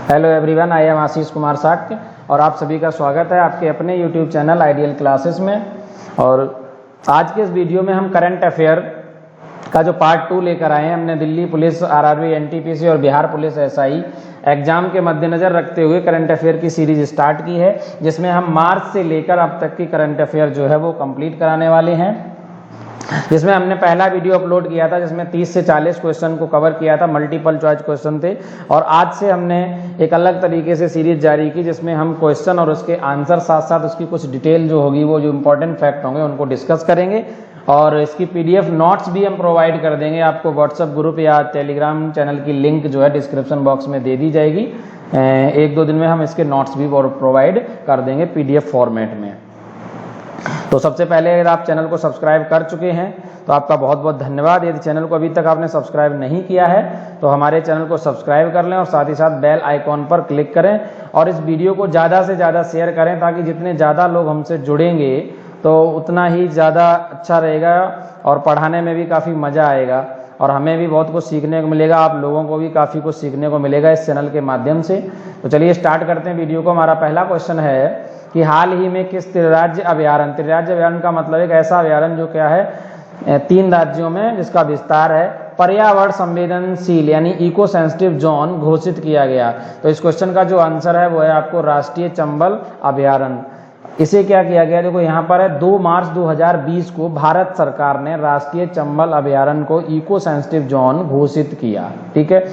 Hello everyone, I am Ashish Kumar Shakya और आप सभी का स्वागत है आपके अपने यूट्यूब चैनल आइडियल क्लासेस में। और आज के इस वीडियो में हम करंट अफेयर का जो पार्ट 2 लेकर आए हैं। हमने दिल्ली पुलिस, आरआरबी, एनटीपीसी और बिहार पुलिस एसआई एग्जाम के मद्देनजर रखते हुए करंट अफेयर की सीरीज स्टार्ट की है, जिसमें हम मार्च से लेकर अब तक की करंट अफेयर जो है वो कंप्लीट कराने वाले हैं। जिसमें हमने पहला वीडियो अपलोड किया था जिसमें 30 से 40 क्वेश्चन को कवर किया था, मल्टीपल चॉइस क्वेश्चन थे। और आज से हमने एक अलग तरीके से सीरीज जारी की जिसमें हम क्वेश्चन और उसके आंसर साथ साथ उसकी कुछ डिटेल जो होगी, वो जो इंपॉर्टेंट फैक्ट होंगे उनको डिस्कस करेंगे। और इसकी पीडीएफ नोट्स भी हम प्रोवाइड कर देंगे आपको। व्हाट्सएप ग्रुप या टेलीग्राम चैनल की लिंक जो है डिस्क्रिप्शन बॉक्स में दे दी जाएगी। 1-2 दिन में हम इसके नोट्स भी प्रोवाइड कर देंगे पीडीएफ फॉर्मेट में। तो सबसे पहले अगर आप चैनल को सब्सक्राइब कर चुके हैं तो आपका बहुत बहुत धन्यवाद। यदि चैनल को अभी तक आपने सब्सक्राइब नहीं किया है तो हमारे चैनल को सब्सक्राइब कर लें और साथ ही साथ बेल आइकॉन पर क्लिक करें और इस वीडियो को ज़्यादा से ज़्यादा शेयर करें, ताकि जितने ज़्यादा लोग हमसे जुड़ेंगे तो उतना ही ज़्यादा अच्छा रहेगा और पढ़ाने में भी काफ़ी मज़ा आएगा और हमें भी बहुत कुछ सीखने को मिलेगा, आप लोगों को भी काफ़ी कुछ सीखने को मिलेगा इस चैनल के माध्यम से। तो चलिए स्टार्ट करते हैं वीडियो को। हमारा पहला क्वेश्चन है कि हाल ही में किस त्रिराज्य अभयारण्य, त्रिराज्य अभयारण्य का मतलब एक ऐसा अभयारण्य जो क्या है 3 राज्यों में जिसका विस्तार है, पर्यावरण संवेदनशील यानी इको सेंसिटिव जोन घोषित किया गया। तो इस क्वेश्चन का जो आंसर है वो है आपको राष्ट्रीय चंबल अभयारण्य। इसे क्या किया गया, देखो यहाँ पर है 2 मार्च 2020 को भारत सरकार ने राष्ट्रीय चंबल अभयारण्य को इको सेंसिटिव जोन घोषित किया। ठीक है,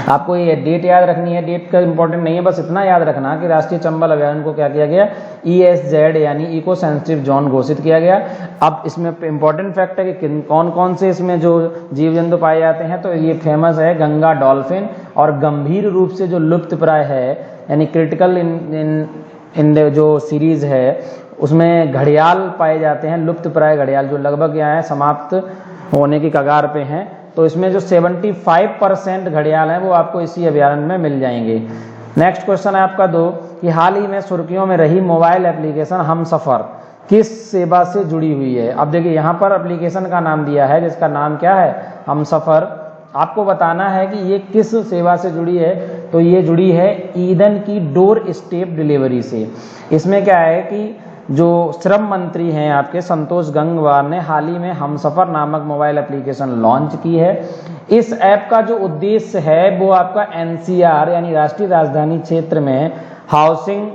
आपको ये डेट याद रखनी है, डेट का इंपॉर्टेंट नहीं है, बस इतना याद रखना कि राष्ट्रीय चंबल अभयारण्य को क्या किया गया, ESZ यानी इको सेंसिटिव जोन घोषित किया गया। अब इसमें इंपॉर्टेंट फैक्ट है कि कौन कौन से इसमें जो जीव जंतु पाए जाते हैं। तो ये फेमस है गंगा डॉल्फिन, और गंभीर रूप से जो लुप्त प्राय है यानी क्रिटिकल इन जो सीरीज है उसमें घड़ियाल पाए जाते हैं, लुप्त प्राय घड़ियाल जो लगभग यहाँ है समाप्त होने की कगार पे हैं। तो इसमें जो 75% घड़ियाल हैं वो आपको इसी अभयारण्य में मिल जाएंगे। नेक्स्ट क्वेश्चन है आपका 2 कि हाल ही में सुर्खियों में रही मोबाइल एप्लीकेशन हमसफर किस सेवा से जुड़ी हुई है। अब देखिए यहाँ पर एप्लीकेशन का नाम दिया है जिसका नाम क्या है, हमसफर। आपको बताना है कि ये किस सेवा से जुड़ी है, तो ये जुड़ी है ईंधन की डोर स्टेप डिलीवरी से। इसमें क्या है कि जो श्रम मंत्री हैं आपके संतोष गंगवार ने हाल ही में हमसफर नामक मोबाइल एप्लीकेशन लॉन्च की है। इस ऐप का जो उद्देश्य है वो आपका NCR यानी राष्ट्रीय राजधानी क्षेत्र में हाउसिंग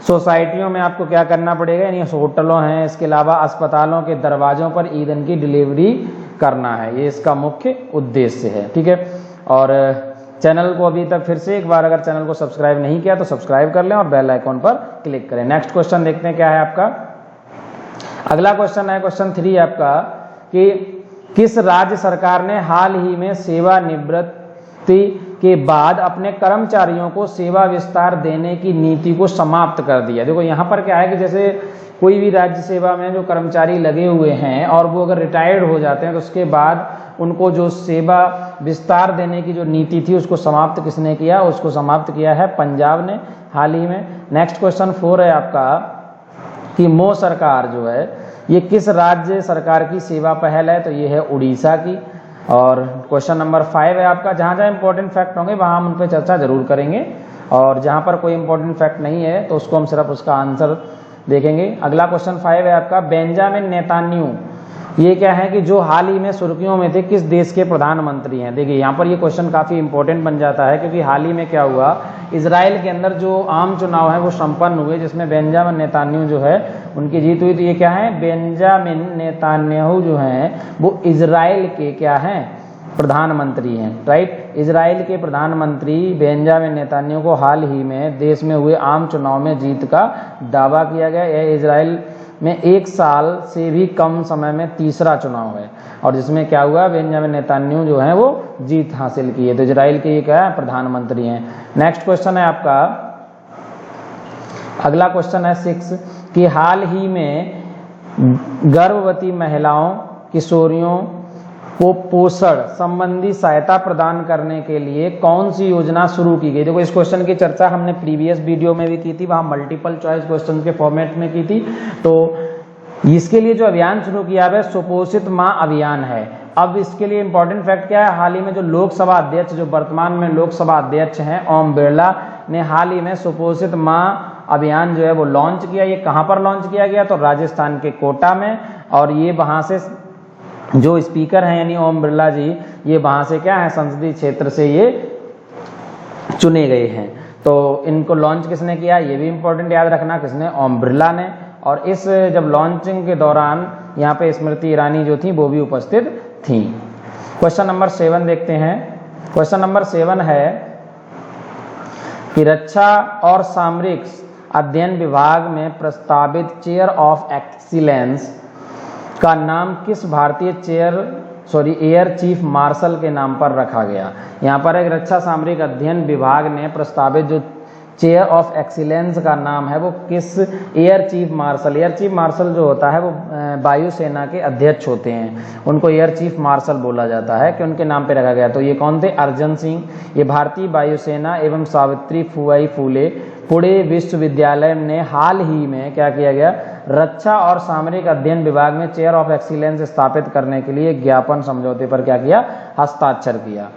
सोसाइटियों में आपको क्या करना पड़ेगा, यानी होटलों हैं, इसके अलावा अस्पतालों के दरवाजों पर ईंधन की डिलीवरी करना है। ये इसका मुख्य उद्देश्य है। ठीक है, और चैनल को अभी तक फिर से एक बार अगर चैनल को सब्सक्राइब नहीं किया तो सब्सक्राइब कर लें और बेल आइकॉन पर क्लिक करें। नेक्स्ट क्वेश्चन देखते हैं क्या है आपका। अगला क्वेश्चन है क्वेश्चन 3 आपका कि किस राज्य सरकार ने हाल ही में सेवानिवृत्ति के बाद अपने कर्मचारियों को सेवा विस्तार देने की नीति को समाप्त कर दिया। देखो यहाँ पर क्या है कि जैसे कोई भी राज्य सेवा में जो कर्मचारी लगे हुए हैं और वो अगर रिटायर्ड हो जाते हैं तो उसके बाद उनको जो सेवा विस्तार देने की जो नीति थी उसको समाप्त किसने किया, उसको समाप्त किया है पंजाब ने हाल ही में। नेक्स्ट क्वेश्चन 4 है आपका कि मो सरकार जो है ये किस राज्य सरकार की सेवा पहल है, तो ये है उड़ीसा की। और क्वेश्चन नंबर 5 है आपका, जहाँ जहाँ इंपॉर्टेंट फैक्ट होंगे वहाँ हम उन पर चर्चा जरूर करेंगे और जहाँ पर कोई इंपॉर्टेंट फैक्ट नहीं है तो उसको हम सिर्फ उसका आंसर देखेंगे। अगला क्वेश्चन 5 है आपका, बेंजामिन नेतान्याहू ये क्या है कि जो हाल ही में सुर्खियों में थे किस देश के प्रधानमंत्री हैं। देखिए यहाँ पर ये क्वेश्चन काफ़ी इंपॉर्टेंट बन जाता है क्योंकि हाल ही में क्या हुआ, इजराइल के अंदर जो आम चुनाव है वो संपन्न हुए जिसमें बेंजामिन नेतान्याहू जो है उनकी जीत हुई। तो ये क्या है, बेंजामिन नेतान्याहू जो हैं वो इजराइल के क्या हैं, प्रधानमंत्री हैं। राइट, इजराइल के प्रधानमंत्री बेंजामिन नेतान्याहू को हाल ही में देश में हुए आम चुनाव में जीत का दावा किया गया। यह इजराइल में 1 साल से भी कम समय में तीसरा चुनाव है और जिसमें क्या हुआ, बेंजामिन नेतान्याहू जो है वो जीत हासिल की है। तो इजराइल के ये क्या है, प्रधानमंत्री हैं। नेक्स्ट क्वेश्चन है आपका, अगला क्वेश्चन है 6 कि हाल ही में गर्भवती महिलाओं, किशोरियों को पोषण संबंधी सहायता प्रदान करने के लिए कौन सी योजना शुरू की गई। देखो इस क्वेश्चन की चर्चा हमने प्रीवियस वीडियो में भी की थी, वहाँ मल्टीपल चॉइस क्वेश्चन के फॉर्मेट में की थी। तो इसके लिए जो अभियान शुरू किया है सुपोषित माँ अभियान है। अब इसके लिए इंपॉर्टेंट फैक्ट क्या है, हाल ही में जो लोकसभा अध्यक्ष, जो वर्तमान में लोकसभा अध्यक्ष हैं ओम बिरला ने हाल ही में सुपोषित माँ अभियान जो है वो लॉन्च किया। ये कहाँ पर लॉन्च किया गया, तो राजस्थान के कोटा में। और ये वहाँ से जो स्पीकर हैं यानी ओम बिरला जी, ये वहाँ से क्या है, संसदीय क्षेत्र से ये चुने गए हैं। तो इनको लॉन्च किसने किया, ये भी इंपॉर्टेंट याद रखना, किसने, ओम बिरला ने। और इस जब लॉन्चिंग के दौरान यहाँ पे स्मृति ईरानी जो थी वो भी उपस्थित थी। क्वेश्चन नंबर 7 देखते हैं। क्वेश्चन नंबर 7 है कि रक्षा और सामरिक अध्ययन विभाग में प्रस्तावित चेयर ऑफ एक्सीलेंस का नाम किस भारतीय एयर चीफ मार्शल के नाम पर रखा गया। यहाँ पर एक रक्षा सामरिक अध्ययन विभाग ने प्रस्तावित जो चेयर ऑफ एक्सीलेंस का नाम है वो किस एयर चीफ मार्शल जो होता है वो वायुसेना के अध्यक्ष होते हैं, उनको एयर चीफ मार्शल बोला जाता है कि उनके नाम पे रखा गया। तो ये कौन थे, अर्जन सिंह। ये भारतीय वायुसेना एवं सावित्री फुआई फूले पुणे विश्वविद्यालय ने हाल ही में क्या किया गया, रक्षा और सामरिक अध्ययन विभाग में चेयर ऑफ एक्सीलेंस स्थापित करने के लिए ज्ञापन समझौते पर क्या किया, हस्ताक्षर किया।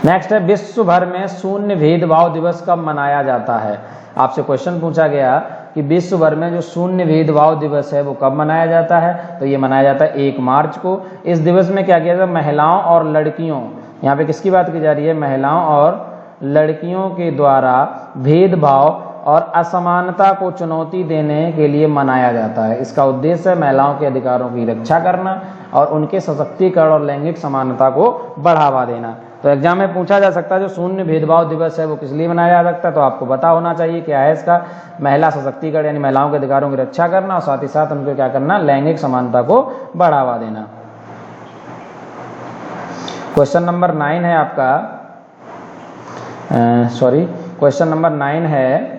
नेक्स्ट है, विश्व भर में शून्य भेदभाव दिवस कब मनाया जाता है। आपसे क्वेश्चन पूछा गया कि विश्व भर में जो शून्य भेदभाव दिवस है वो कब मनाया जाता है, तो ये मनाया जाता है 1 मार्च को। इस दिवस में क्या किया जाता है, महिलाओं और लड़कियों, यहाँ पे किसकी बात की जा रही है, महिलाओं और लड़कियों के द्वारा भेदभाव और असमानता को चुनौती देने के लिए मनाया जाता है। इसका उद्देश्य है महिलाओं के अधिकारों की रक्षा करना और उनके सशक्तिकरण और लैंगिक समानता को बढ़ावा देना। तो एग्जाम में पूछा जा सकता है जो शून्य भेदभाव दिवस है वो किस लिए मनाया जा सकता है, तो आपको पता होना चाहिए क्या है इसका, महिला सशक्तिकरण यानी महिलाओं के अधिकारों की रक्षा करना और साथ ही साथ उनको क्या करना, लैंगिक समानता को बढ़ावा देना। क्वेश्चन नंबर 9 है आपका, क्वेश्चन नंबर 9 है,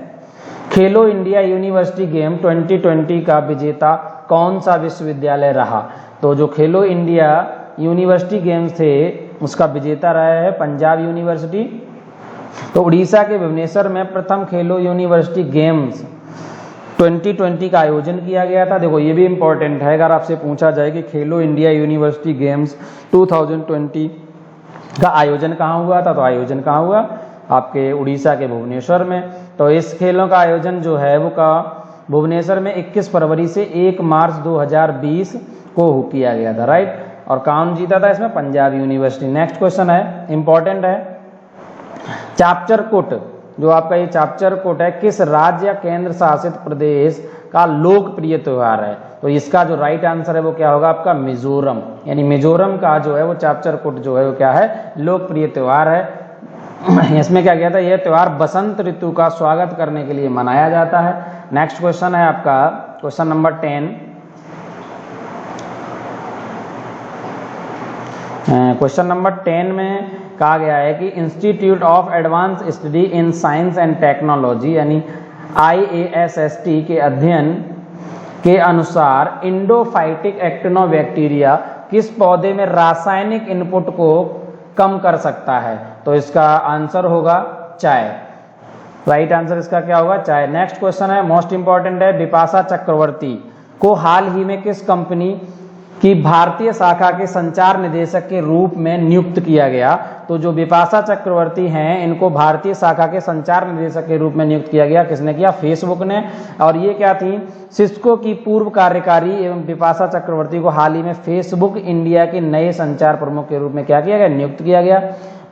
खेलो इंडिया यूनिवर्सिटी गेम 2020 का विजेता कौन सा विश्वविद्यालय रहा। तो जो खेलो इंडिया यूनिवर्सिटी गेम्स थे उसका विजेता रहा है पंजाब यूनिवर्सिटी। तो उड़ीसा के भुवनेश्वर में प्रथम खेलो यूनिवर्सिटी गेम्स 2020 का आयोजन किया गया था। देखो ये भी इंपॉर्टेंट है, अगर आपसे पूछा जाए कि खेलो इंडिया यूनिवर्सिटी गेम्स 2020 का आयोजन कहाँ हुआ था, तो आयोजन कहाँ हुआ, आपके उड़ीसा के भुवनेश्वर में। तो इस खेलों का आयोजन जो है वो का भुवनेश्वर में 21 फरवरी से 1 मार्च 2020 को किया गया था, राइट। और कौन जीता था इसमें, पंजाब यूनिवर्सिटी। नेक्स्ट क्वेश्चन है, इंपॉर्टेंट है, चापचर कोट, जो आपका ये चापचर कोट है किस राज्य या केंद्र शासित प्रदेश का लोकप्रिय त्योहार है। तो इसका जो राइट आंसर है वो क्या होगा आपका, मिजोरम। यानी मिजोरम का जो है वो चापचर कोट जो है वो क्या है, लोकप्रिय त्योहार है। इसमें क्या किया था, यह त्योहार बसंत ऋतु का स्वागत करने के लिए मनाया जाता है। नेक्स्ट क्वेश्चन है आपका क्वेश्चन नंबर 10। क्वेश्चन नंबर 10 में कहा गया है कि institute of advance study in science and technology यानी IASST के अध्ययन के अनुसार इंडोफाइटिक एक्टिनोबैक्टीरिया किस पौधे में रासायनिक इनपुट को कम कर सकता है। तो इसका आंसर होगा चाय, राइट आंसर इसका क्या होगा, चाय। नेक्स्ट क्वेश्चन है, मोस्ट इंपॉर्टेंट है, बिपाशा चक्रवर्ती को हाल ही में किस कंपनी की भारतीय शाखा के संचार निदेशक के रूप में नियुक्त किया गया। तो जो बिपाशा चक्रवर्ती हैं इनको भारतीय शाखा के संचार निदेशक के रूप में नियुक्त किया गया, किसने किया, फेसबुक ने। और ये क्या थी, सिस्को की पूर्व कार्यकारी एवं बिपाशा चक्रवर्ती को हाल ही में फेसबुक इंडिया के नए संचार प्रमुख के रूप में क्या किया गया, नियुक्त किया गया।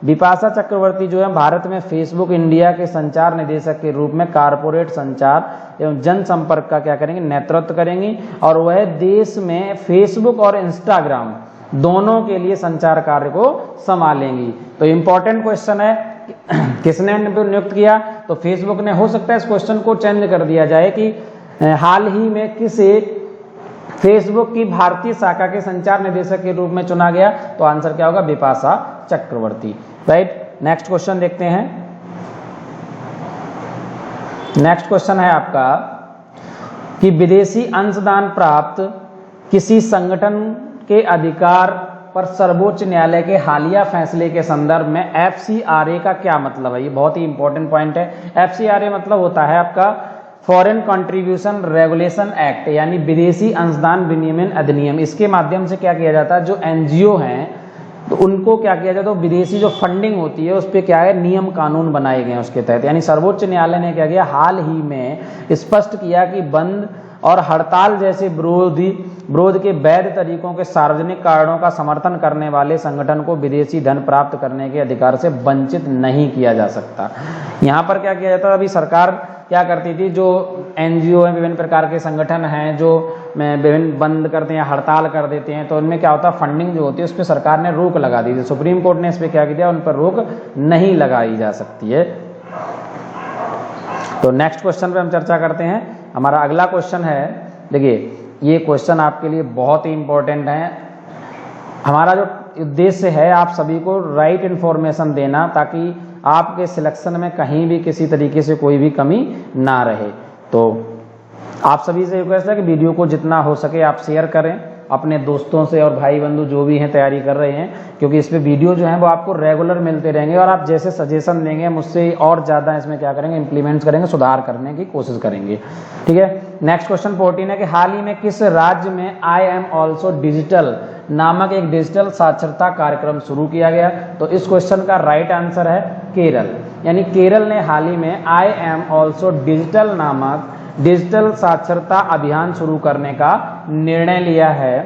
बिपाशा चक्रवर्ती जो है भारत में फेसबुक इंडिया के संचार निदेशक के रूप में कारपोरेट संचार एवं जनसंपर्क का क्या करेंगे, नेतृत्व करेंगी। और वह देश में फेसबुक और इंस्टाग्राम दोनों के लिए संचार कार्य को संभालेंगी। तो इंपॉर्टेंट क्वेश्चन है, किसने नियुक्त किया, तो फेसबुक ने। हो सकता है इस क्वेश्चन को चेंज कर दिया जाए कि हाल ही में किसे फेसबुक की भारतीय शाखा के संचार निदेशक के रूप में चुना गया। तो आंसर क्या होगा, बिपाशा चक्रवर्ती, राइट। नेक्स्ट क्वेश्चन देखते हैं। नेक्स्ट क्वेश्चन है आपका कि विदेशी अंशदान प्राप्त किसी संगठन के अधिकार पर सर्वोच्च न्यायालय के हालिया फैसले के संदर्भ में FCRA का क्या मतलब है। ये बहुत ही इंपॉर्टेंट पॉइंट है। FCRA मतलब होता है आपका फॉरेन कंट्रीब्यूशन रेगुलेशन एक्ट यानी विदेशी अंशदान विनियमन अधिनियम, इसके माध्यम से क्या किया जाता है, जो एनजीओ हैं तो उनको क्या किया जाता है, तो विदेशी जो फंडिंग होती है उस पर क्या है, नियम कानून बनाए गए हैं उसके तहत। यानी सर्वोच्च न्यायालय ने क्या किया, हाल ही में स्पष्ट किया कि बंद और हड़ताल जैसे विरोध के वैध तरीकों के सार्वजनिक कारणों का समर्थन करने वाले संगठन को विदेशी धन प्राप्त करने के अधिकार से वंचित नहीं किया जा सकता। यहाँ पर क्या किया जाता है, अभी सरकार क्या करती थी, जो एनजीओ हैं, विभिन्न प्रकार के संगठन हैं जो विभिन्न बंद करते हैं, हड़ताल कर देते हैं, तो उनमें क्या होता है, फंडिंग जो होती है उस पर सरकार ने रोक लगा दी थी। सुप्रीम कोर्ट ने इस पर क्या किया, उन पर रोक नहीं लगाई जा सकती है। तो नेक्स्ट क्वेश्चन पे हम चर्चा करते हैं। हमारा अगला क्वेश्चन है, देखिए ये क्वेश्चन आपके लिए बहुत ही इंपॉर्टेंट है। हमारा जो उद्देश्य है आप सभी को राइट इन्फॉर्मेशन देना, ताकि आपके सिलेक्शन में कहीं भी किसी तरीके से कोई भी कमी ना रहे। तो आप सभी से रिक्वेस्ट है कि वीडियो को जितना हो सके आप शेयर करें अपने दोस्तों से और भाई बंधु जो भी हैं तैयारी कर रहे हैं, क्योंकि इस पे वीडियो जो है वो आपको रेगुलर मिलते रहेंगे और आप जैसे सजेशन देंगे मुझसे और ज़्यादा इसमें क्या करेंगे, इंप्लीमेंट्स करेंगे, सुधार करने की कोशिश करेंगे। ठीक है, नेक्स्ट क्वेश्चन 14 है कि हाल ही में किस राज्य में आई एम ऑल्सो डिजिटल नामक एक डिजिटल साक्षरता कार्यक्रम शुरू किया गया। तो इस क्वेश्चन का राइट आंसर है केरल। यानी केरल ने हाल ही में आई एम ऑल्सो डिजिटल नामक डिजिटल साक्षरता अभियान शुरू करने का निर्णय लिया है।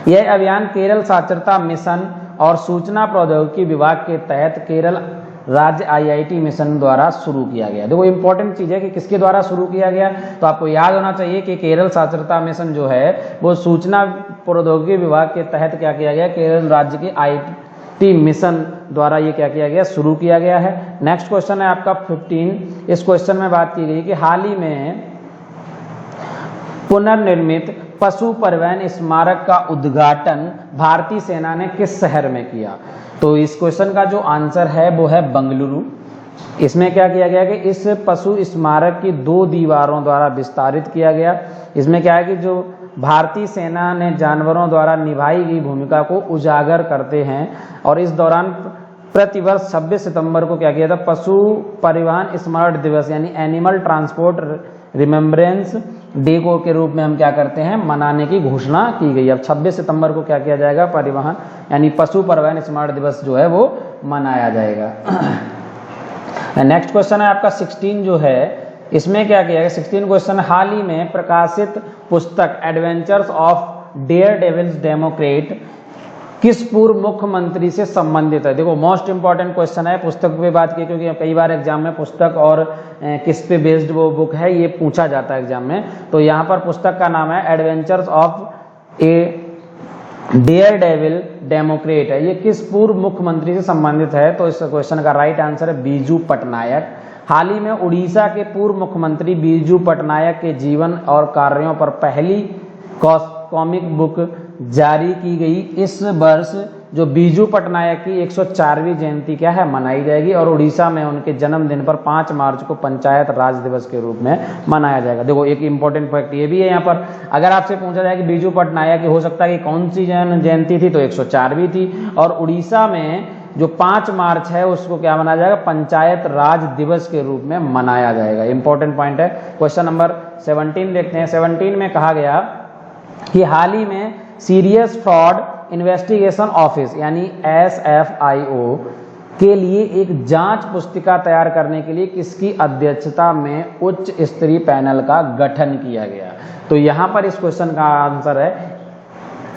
यह अभियान केरल साक्षरता मिशन और सूचना प्रौद्योगिकी विभाग के तहत केरल राज्य आईआईटी मिशन द्वारा शुरू किया गया। देखो इंपॉर्टेंट चीज है कि किसके द्वारा शुरू किया गया, तो आपको याद होना चाहिए कि केरल साक्षरता मिशन जो है वो सूचना प्रौद्योगिकी विभाग के तहत क्या किया गया, केरल राज्य के आईटी मिशन द्वारा ये क्या किया गया, शुरू किया गया है। नेक्स्ट क्वेश्चन है आपका 15। इस क्वेश्चन में बात की गई कि हाल ही में पुनर्निर्मित पशु परिवहन स्मारक का उद्घाटन भारतीय सेना ने किस शहर में किया। तो इस क्वेश्चन का जो आंसर है वो है बंगलुरु। इसमें क्या किया गया कि इस पशु स्मारक की 2 दीवारों द्वारा विस्तारित किया गया। इसमें क्या है कि जो भारतीय सेना ने जानवरों द्वारा निभाई गई भूमिका को उजागर करते हैं, और इस दौरान प्रतिवर्ष 26 सितंबर को क्या किया था, पशु परिवहन स्मारक दिवस यानी एनिमल ट्रांसपोर्ट रिमेम्बरेंस डे को के रूप में हम क्या करते हैं, मनाने की घोषणा की गई। अब 26 सितंबर को क्या किया जाएगा, परिवहन यानी पशु परिवहन स्मारक दिवस जो है वो मनाया जाएगा। नेक्स्ट क्वेश्चन है आपका 16 जो है, इसमें क्या किया गया, 16 क्वेश्चन, हाल ही में प्रकाशित पुस्तक adventures of dare devils democrat किस पूर्व मुख्यमंत्री से संबंधित है। देखो मोस्ट इंपॉर्टेंट क्वेश्चन है, पुस्तक पे बात की, क्योंकि कई बार एग्जाम में पुस्तक और किस पे बेस्ड वो बुक है ये पूछा जाता है एग्जाम में। तो यहाँ पर पुस्तक का नाम है adventures of a dare devil democrat है। ये किस पूर्व मुख्यमंत्री से संबंधित है, तो इस क्वेश्चन का राइट आंसर है बीजू पटनायक। हाल ही में उड़ीसा के पूर्व मुख्यमंत्री बीजू पटनायक के जीवन और कार्यों पर पहली कॉमिक बुक जारी की गई। इस वर्ष जो बीजू पटनायक की 104वीं जयंती क्या है, मनाई जाएगी, और उड़ीसा में उनके जन्मदिन पर 5 मार्च को पंचायत राज दिवस के रूप में मनाया जाएगा। देखो एक इंपॉर्टेंट फैक्ट ये भी है यहाँ पर, अगर आपसे पूछा जाए कि बीजू पटनायक की हो सकता है कि कौन सी जयंती थी, तो 104वीं थी, और उड़ीसा में जो 5 मार्च है उसको क्या मनाया जाएगा, पंचायत राज दिवस के रूप में मनाया जाएगा। इंपॉर्टेंट पॉइंट है। क्वेश्चन नंबर 17 देखते हैं। 17 में कहा गया कि हाल ही में सीरियस फ्रॉड इन्वेस्टिगेशन ऑफिस यानी SFIO के लिए एक जांच पुस्तिका तैयार करने के लिए किसकी अध्यक्षता में उच्च स्तरीय पैनल का गठन किया गया। तो यहां पर इस क्वेश्चन का आंसर है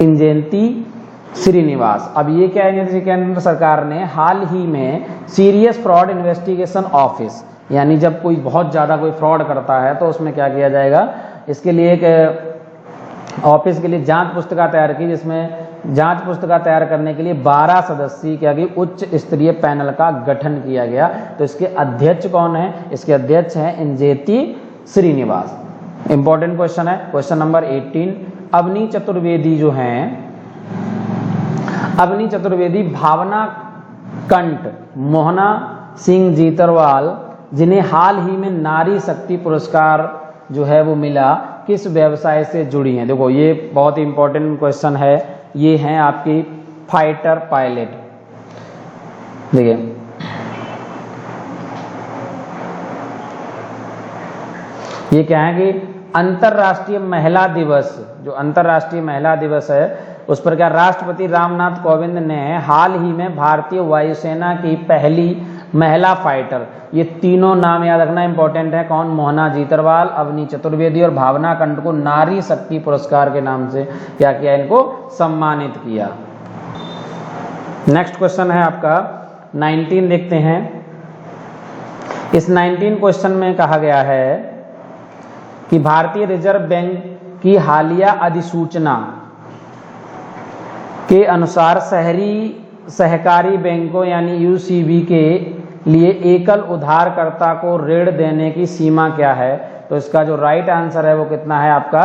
इंजेंती श्रीनिवास। अब ये क्या है, केंद्र सरकार ने हाल ही में सीरियस फ्रॉड इन्वेस्टिगेशन ऑफिस यानी जब कोई बहुत ज़्यादा कोई फ्रॉड करता है तो उसमें क्या किया जाएगा, इसके लिए एक ऑफिस के लिए जांच पुस्तिका तैयार की, जिसमें जांच पुस्तिका तैयार करने के लिए 12 सदस्यीय क्या की उच्च स्तरीय पैनल का गठन किया गया। तो इसके अध्यक्ष कौन है, इसके अध्यक्ष हैं इंजेती श्रीनिवास। इंपॉर्टेंट क्वेश्चन है। क्वेश्चन नंबर 18, अवनी चतुर्वेदी जो हैं, अवनी चतुर्वेदी, भावना कंठ, मोहना सिंह जीतरवाल, जिन्हें हाल ही में नारी शक्ति पुरस्कार जो है वो मिला, किस व्यवसाय से जुड़ी हैं। देखो ये बहुत ही इंपॉर्टेंट क्वेश्चन है। ये हैं आपकी फाइटर पायलट। देखिए ये क्या है कि अंतर्राष्ट्रीय महिला दिवस, जो अंतर्राष्ट्रीय महिला दिवस है उस पर क्या राष्ट्रपति रामनाथ कोविंद ने हाल ही में भारतीय वायुसेना की पहली महिला फाइटर, ये तीनों नाम याद रखना इंपॉर्टेंट है, कौन, मोहना जीतरवाल, अवनी चतुर्वेदी और भावना कंठ को नारी शक्ति पुरस्कार के नाम से क्या किया, इनको सम्मानित किया। नेक्स्ट क्वेश्चन है आपका 19 देखते हैं। इस 19 क्वेश्चन में कहा गया है कि भारतीय रिजर्व बैंक की हालिया अधिसूचना के अनुसार शहरी सहकारी बैंकों यानी यूसीबी के लिए एकल उधारकर्ता को ऋण देने की सीमा क्या है? तो इसका जो राइट आंसर है वो कितना है आपका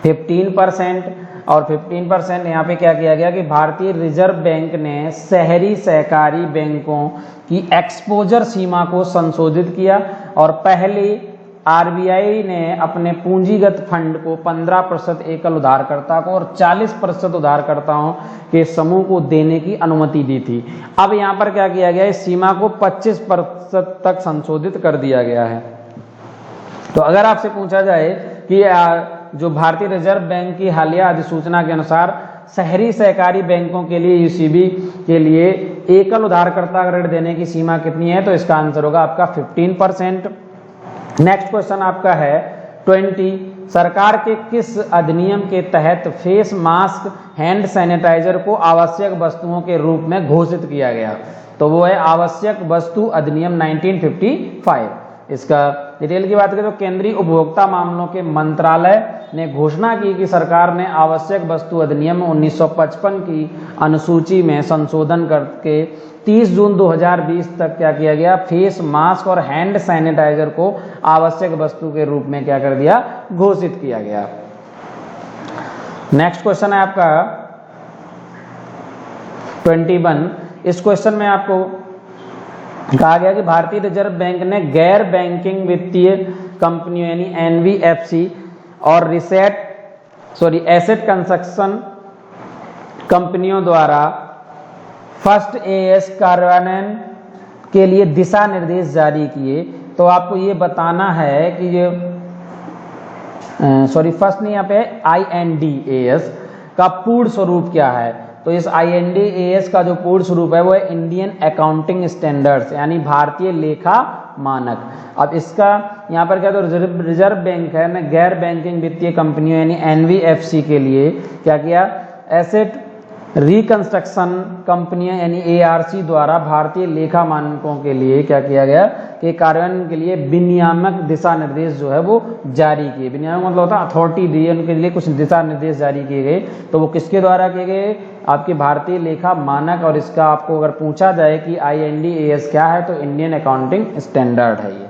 15%। और 15% यहाँ पे क्या किया गया कि भारतीय रिजर्व बैंक ने शहरी सहकारी बैंकों की एक्सपोजर सीमा को संशोधित किया और पहले आरबीआई ने अपने पूंजीगत फंड को 15% एकल उधारकर्ता को और 40% उधारकर्ताओं के समूह को देने की अनुमति दी थी। अब यहाँ पर क्या किया गया, इस सीमा को 25% तक संशोधित कर दिया गया है। तो अगर आपसे पूछा जाए कि जो भारतीय रिजर्व बैंक की हालिया अधिसूचना के अनुसार शहरी सहकारी बैंकों के लिए यूसीबी के लिए एकल उधारकर्ता ऋण देने की सीमा कितनी है, तो इसका आंसर होगा आपका 15%। नेक्स्ट क्वेश्चन आपका है 20, सरकार के किस अधिनियम के तहत फेस मास्क हैंड सैनिटाइजर को आवश्यक वस्तुओं के रूप में घोषित किया गया? तो वो है आवश्यक वस्तु अधिनियम 1955। इसका डिटेल की बात करें तो केंद्रीय उपभोक्ता मामलों के मंत्रालय ने घोषणा की कि सरकार ने आवश्यक वस्तु अधिनियम 1955 की अनुसूची में संशोधन करके 30 जून 2020 तक क्या किया गया, फेस मास्क और हैंड सैनिटाइजर को आवश्यक वस्तु के रूप में क्या कर दिया, घोषित किया गया। नेक्स्ट क्वेश्चन है आपका 21। इस क्वेश्चन में आपको कहा गया कि भारतीय रिजर्व बैंक ने गैर बैंकिंग वित्तीय कंपनियों यानी एनबीएफसी और एसेट कंस्ट्रक्शन कंपनियों द्वारा फर्स्ट एएस कार्यान्वयन के लिए दिशा निर्देश जारी किए। तो आपको ये बताना है कि ये फर्स्ट नहीं, यहाँ पे INDAS का पूर्ण स्वरूप क्या है। तो इस INDAS का जो पूर्ण स्वरूप है वो है इंडियन अकाउंटिंग स्टैंडर्ड्स यानी भारतीय लेखा मानक। अब इसका यहाँ पर क्या, तो रिजर्व बैंक है ने गैर बैंकिंग वित्तीय कंपनियों यानी एनबीएफसी के लिए क्या किया, एसेट रिकंस्ट्रक्शन कंपनियां यानी ARC द्वारा भारतीय लेखा मानकों के लिए क्या किया गया कि कार्यान्वयन के लिए विनियामक दिशा निर्देश जो है वो जारी किए। विनियामक मतलब होता है अथॉरिटी दी, उनके लिए कुछ दिशा निर्देश जारी किए गए। तो वो किसके द्वारा किए गए, आपके भारतीय लेखा मानक। और इसका आपको अगर पूछा जाए कि INDAS क्या है, तो इंडियन अकाउंटिंग स्टैंडर्ड है ये।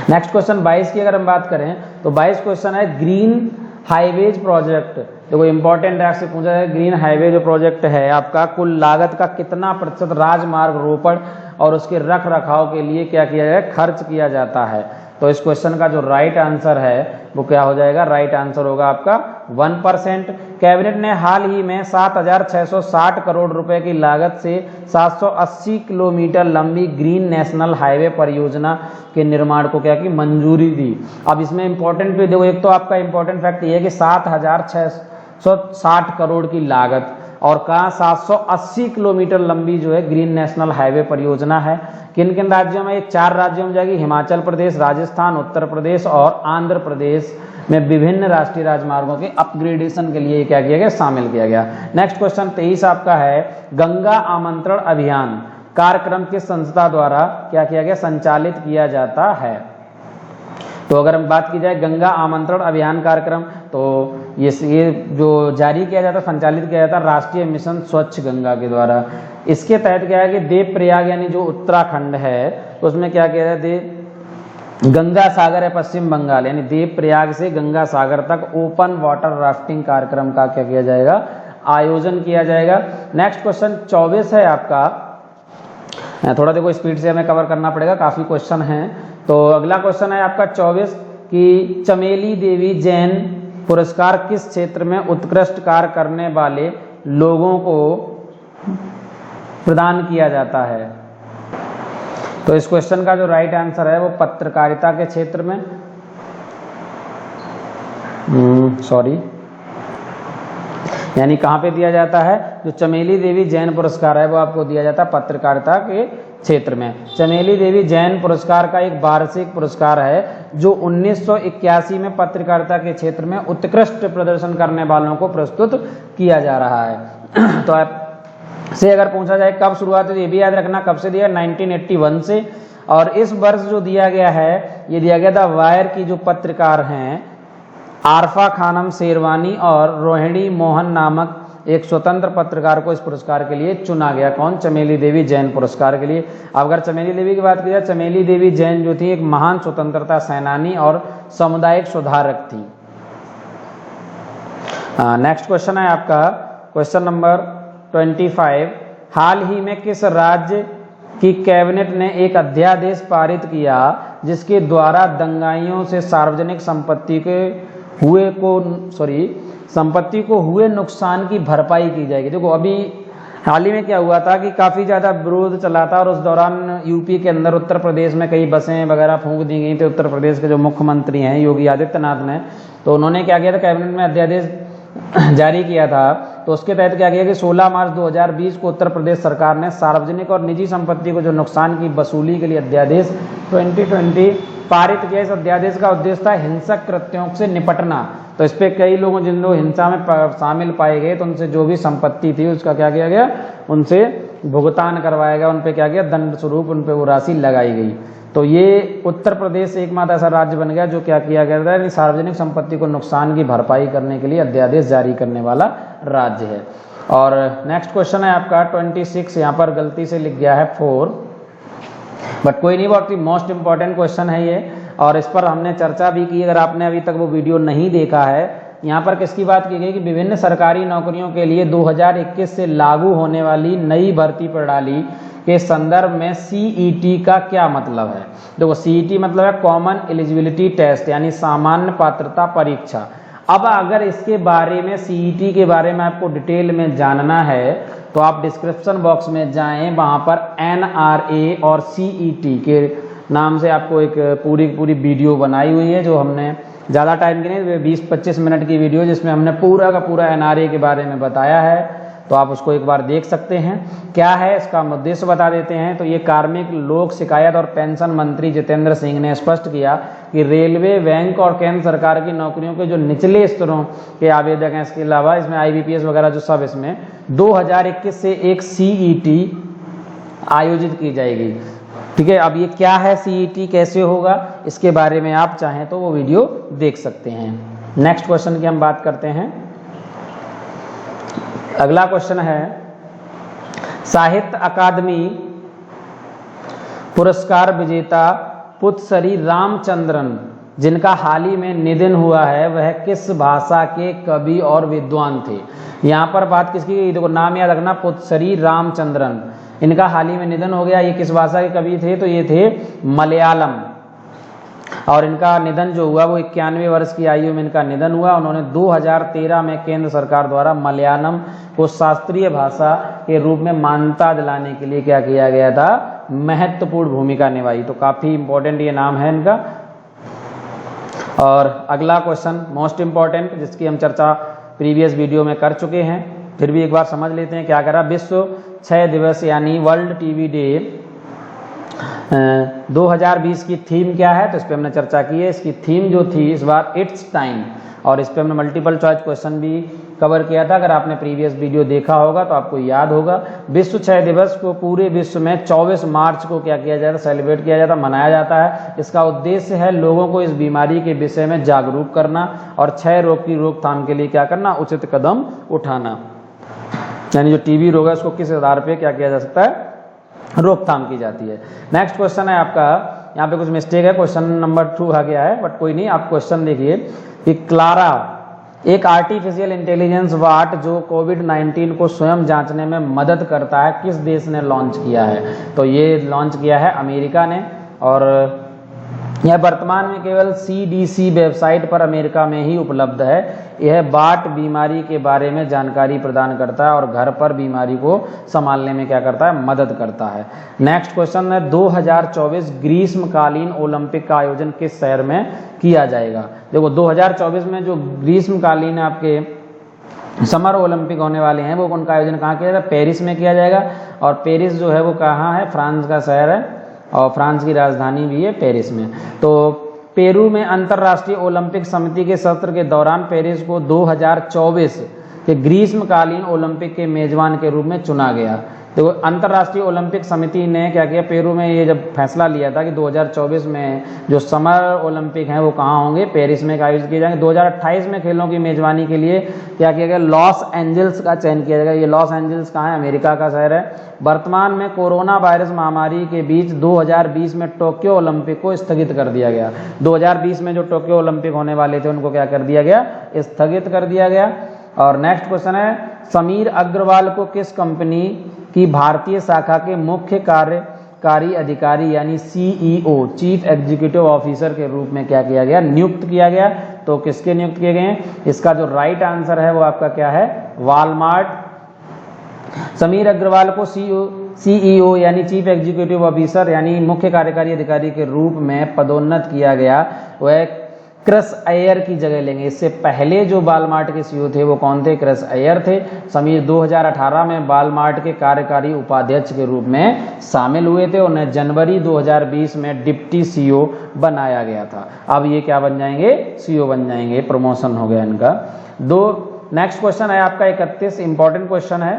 नेक्स्ट क्वेश्चन 22 की अगर हम बात करें तो 22 क्वेश्चन है ग्रीन हाईवेज प्रोजेक्ट। देखो इंपॉर्टेंट है, आपसे पूछा जाए ग्रीन हाईवे जो प्रोजेक्ट है आपका कुल लागत का कितना प्रतिशत राजमार्ग रोपण और उसके रख रखाव के लिए क्या किया जाए, खर्च किया जाता है। तो इस क्वेश्चन का जो राइट आंसर है वो क्या हो जाएगा, राइट आंसर होगा आपका 1%। कैबिनेट ने हाल ही में 7,660 करोड़ रुपए की लागत से 780 किलोमीटर लंबी ग्रीन नेशनल हाईवे परियोजना के निर्माण को क्या की मंजूरी दी। अब इसमें इंपॉर्टेंट भी देखो, एक तो आपका इंपॉर्टेंट फैक्ट ये है कि 7,660 करोड़ की लागत और कहाँ 780 किलोमीटर लंबी जो है ग्रीन नेशनल हाईवे परियोजना है। किन किन राज्यों में, ये 4 राज्यों में जाएगी, हिमाचल प्रदेश, राजस्थान, उत्तर प्रदेश और आंध्र प्रदेश में विभिन्न राष्ट्रीय राजमार्गों के अपग्रेडेशन के लिए क्या किया गया, शामिल किया गया। नेक्स्ट क्वेश्चन 23 आपका है गंगा आमंत्रण अभियान कार्यक्रम किस संस्था द्वारा क्या किया गया, संचालित किया जाता है। तो अगर हम बात की जाए गंगा आमंत्रण अभियान कार्यक्रम, तो ये जो जारी किया जाता, संचालित किया जाता राष्ट्रीय मिशन स्वच्छ गंगा के द्वारा। इसके तहत क्या है कि देवप्रयाग यानी जो उत्तराखंड है उसमें क्या किया जाए, गंगा सागर है पश्चिम बंगाल यानी देवप्रयाग से गंगा सागर तक ओपन वाटर राफ्टिंग कार्यक्रम का क्या किया जाएगा, आयोजन किया जाएगा। नेक्स्ट क्वेश्चन 24 है आपका, थोड़ा देखो स्पीड से हमें कवर करना पड़ेगा, काफी क्वेश्चन हैं। तो अगला क्वेश्चन है आपका 24 कि चमेली देवी जैन पुरस्कार किस क्षेत्र में उत्कृष्ट कार्य करने वाले लोगों को प्रदान किया जाता है। तो इस क्वेश्चन का जो राइट आंसर है वो पत्रकारिता के क्षेत्र में, यानी कहाँ पे दिया जाता है, जो चमेली देवी जैन पुरस्कार है वो आपको दिया जाता है पत्रकारिता के क्षेत्र में। चमेली देवी जैन पुरस्कार का एक वार्षिक पुरस्कार है जो 1981 में पत्रकारिता के क्षेत्र में उत्कृष्ट प्रदर्शन करने वालों को प्रस्तुत किया जा रहा है। तो आप से अगर पूछा जाए कब शुरुआत हुई, ये भी याद रखना कब से दिया, 1981 से। और इस वर्ष जो दिया गया है ये दिया गया था वायर की जो पत्रकार हैं आरफा खानम शेरवानी और रोहिणी मोहन नामक एक स्वतंत्र पत्रकार को इस पुरस्कार के लिए चुना गया। कौन? चमेली देवी जैन पुरस्कार के लिए। अब अगर चमेली देवी की बात की जाए, चमेली देवी जैन जो थी एक महान स्वतंत्रता सेनानी और सामुदायिक सुधारक थी। नेक्स्ट क्वेश्चन है आपका क्वेश्चन नंबर 25। हाल ही में किस राज्य की कैबिनेट ने एक अध्यादेश पारित किया जिसके द्वारा दंगाइयों से सार्वजनिक संपत्ति को हुए नुकसान की भरपाई की जाएगी? देखो अभी हाल ही में क्या हुआ था कि काफ़ी ज़्यादा विरोध चला था और उस दौरान यूपी के अंदर उत्तर प्रदेश में कई बसें वगैरह फूंक दी गई थी। उत्तर प्रदेश के जो मुख्यमंत्री हैं योगी आदित्यनाथ ने, तो उन्होंने क्या किया था, कैबिनेट में अध्यादेश जारी किया था। तो उसके तहत क्या किया कि 16 मार्च 2020 को उत्तर प्रदेश सरकार ने सार्वजनिक और निजी संपत्ति को जो नुकसान की वसूली के लिए अध्यादेश 2020 पारित किया। इस अध्यादेश का उद्देश्य था हिंसक कृत्यों से निपटना। तो इस पे कई लोगों जिन लोग हिंसा में शामिल पाए गए तो उनसे जो भी संपत्ति थी उसका क्या किया गया, उनसे भुगतान करवाया गया, उन पे क्या किया, दंड स्वरूप उन पे वो राशि लगाई गई। तो ये उत्तर प्रदेश एकमात्र ऐसा राज्य बन गया जो क्या किया गया था, सार्वजनिक संपत्ति को नुकसान की भरपाई करने के लिए अध्यादेश जारी करने वाला राज्य है। और नेक्स्ट क्वेश्चन है आपका 26, यहाँ पर गलती से लिख गया है 4, बट कोई नहीं, बहुत ही मोस्ट इंपॉर्टेंट क्वेश्चन है ये और इस पर हमने चर्चा भी की। अगर आपने अभी तक वो वीडियो नहीं देखा है, यहाँ पर किसकी बात की गई कि विभिन्न सरकारी नौकरियों के लिए 2021 से लागू होने वाली नई भर्ती प्रणाली के संदर्भ में सीईटी का क्या मतलब है। देखो सीईटी मतलब है कॉमन एलिजिबिलिटी टेस्ट, यानी सामान्य पात्रता परीक्षा। अब अगर इसके बारे में सीईटी के बारे में आपको डिटेल में जानना है तो आप डिस्क्रिप्शन बॉक्स में जाएं, वहाँ पर एनआरए और सीईटी के नाम से आपको एक पूरी वीडियो बनाई हुई है जो हमने ज़्यादा टाइम की नहीं, 20-25 मिनट की वीडियो जिसमें हमने पूरा का पूरा एनआरए के बारे में बताया है। तो आप उसको एक बार देख सकते हैं। क्या है इसका उद्देश्य बता देते हैं। तो ये कार्मिक लोक शिकायत और पेंशन मंत्री जितेंद्र सिंह ने स्पष्ट किया कि रेलवे, बैंक और केंद्र सरकार की नौकरियों के जो निचले स्तरों के आवेदक हैं, इसके अलावा इसमें IBPS वगैरह जो सब, इसमें 2021 से एक सीईटी आयोजित की जाएगी। ठीक है, अब ये क्या है सीईटी, कैसे होगा, इसके बारे में आप चाहें तो वो वीडियो देख सकते हैं। नेक्स्ट क्वेश्चन की हम बात करते हैं। अगला क्वेश्चन है साहित्य अकादमी पुरस्कार विजेता पुत्सरी रामचंद्रन जिनका हाल ही में निधन हुआ है, वह किस भाषा के कवि और विद्वान थे। यहाँ पर बात किसकी गई, देखो नाम याद रखना, पुत्सरी रामचंद्रन। इनका हाल ही में निधन हो गया। ये किस भाषा के कवि थे, तो ये थे मलयालम। और इनका निधन जो हुआ वो 91 वर्ष की आयु में इनका निधन हुआ। उन्होंने 2013 में केंद्र सरकार द्वारा मलयालम को शास्त्रीय भाषा के रूप में मान्यता दिलाने के लिए क्या किया गया था, महत्वपूर्ण भूमिका निभाई। तो काफ़ी इंपॉर्टेंट ये नाम है इनका। और अगला क्वेश्चन मोस्ट इंपॉर्टेंट, जिसकी हम चर्चा प्रीवियस वीडियो में कर चुके हैं, फिर भी एक बार समझ लेते हैं क्या करा। विश्व क्षय दिवस यानी वर्ल्ड टीबी डे 2020 की थीम क्या है, तो इस पर हमने चर्चा की है। इसकी थीम जो थी इस बार इट्स टाइम, और इस पर हमने मल्टीपल चॉइस क्वेश्चन भी कवर किया था। अगर आपने प्रीवियस वीडियो देखा होगा तो आपको याद होगा। विश्व क्षय दिवस को पूरे विश्व में 24 मार्च को क्या किया जाता है, सेलिब्रेट किया जाता है, मनाया जाता है। इसका उद्देश्य है लोगों को इस बीमारी के विषय में जागरूक करना और क्षय रोग की रोकथाम के लिए क्या करना, उचित कदम उठाना। यानी जो टीबी रोग है उसको किस आधार पर क्या किया जा सकता है, रोकथाम की जाती है। नेक्स्ट क्वेश्चन है आपका, यहाँ पे कुछ मिस्टेक है, क्वेश्चन नंबर 2 आ गया है, बट कोई नहीं, आप क्वेश्चन देखिए कि क्लारा एक आर्टिफिशियल इंटेलिजेंस वाट जो कोविड-19 को स्वयं जांचने में मदद करता है, किस देश ने लॉन्च किया है। तो ये लॉन्च किया है अमेरिका ने। और यह वर्तमान में केवल CDC वेबसाइट पर अमेरिका में ही उपलब्ध है। यह बार्ट बीमारी के बारे में जानकारी प्रदान करता है और घर पर बीमारी को संभालने में क्या करता है, मदद करता है। नेक्स्ट क्वेश्चन है 2024 ग्रीष्मकालीन ओलंपिक का आयोजन किस शहर में किया जाएगा। देखो 2024 में जो ग्रीष्मकालीन आपके समर ओलंपिक होने वाले हैं वो उनका आयोजन कहाँ किया जाएगा, पेरिस में किया जाएगा। और पेरिस जो है वो कहाँ है, फ्रांस का शहर है और फ्रांस की राजधानी भी है पेरिस में। तो पेरू में अंतर्राष्ट्रीय ओलंपिक समिति के सत्र के दौरान पेरिस को 2024 के ग्रीष्मकालीन ओलंपिक के मेजबान के रूप में चुना गया। देखो अंतर्राष्ट्रीय ओलंपिक समिति ने क्या किया, पेरू में ये जब फैसला लिया था कि 2024 में जो समर ओलंपिक हैं वो कहाँ होंगे, पेरिस में आयोजित किए जाएंगे। 2028 में खेलों की मेजबानी के लिए क्या किया गया, लॉस एंजल्स का चयन किया जाएगा। ये लॉस एंजल्स कहाँ है, अमेरिका का शहर है। वर्तमान में कोरोना वायरस महामारी के बीच 2020 में टोक्यो ओलंपिक को स्थगित कर दिया गया। 2020 में जो टोक्यो ओलंपिक होने वाले थे उनको क्या कर दिया गया, स्थगित कर दिया गया। और नेक्स्ट क्वेश्चन है समीर अग्रवाल को किस कंपनी की भारतीय शाखा के मुख्य कार्यकारी अधिकारी यानी CEO चीफ एग्जीक्यूटिव ऑफिसर के रूप में क्या किया गया, नियुक्त किया गया। तो किसके नियुक्त किए गए हैं, इसका जो राइट आंसर है वो आपका क्या है, वॉलमार्ट। समीर अग्रवाल को CEO यानी चीफ एग्जीक्यूटिव ऑफिसर यानी मुख्य कार्यकारी अधिकारी के रूप में पदोन्नत किया गया। वह क्रिस अय्यर की जगह लेंगे। इससे पहले जो वॉलमार्ट के CEO थे वो कौन थे, क्रिस अय्यर थे। समीर 2018 में वॉलमार्ट के कार्यकारी उपाध्यक्ष के रूप में शामिल हुए थे। उन्हें जनवरी 2020 में डिप्टी CEO बनाया गया था। अब ये क्या बन जाएंगे, CEO बन जाएंगे, प्रमोशन हो गया इनका। नेक्स्ट क्वेश्चन है आपका 31, इंपॉर्टेंट क्वेश्चन है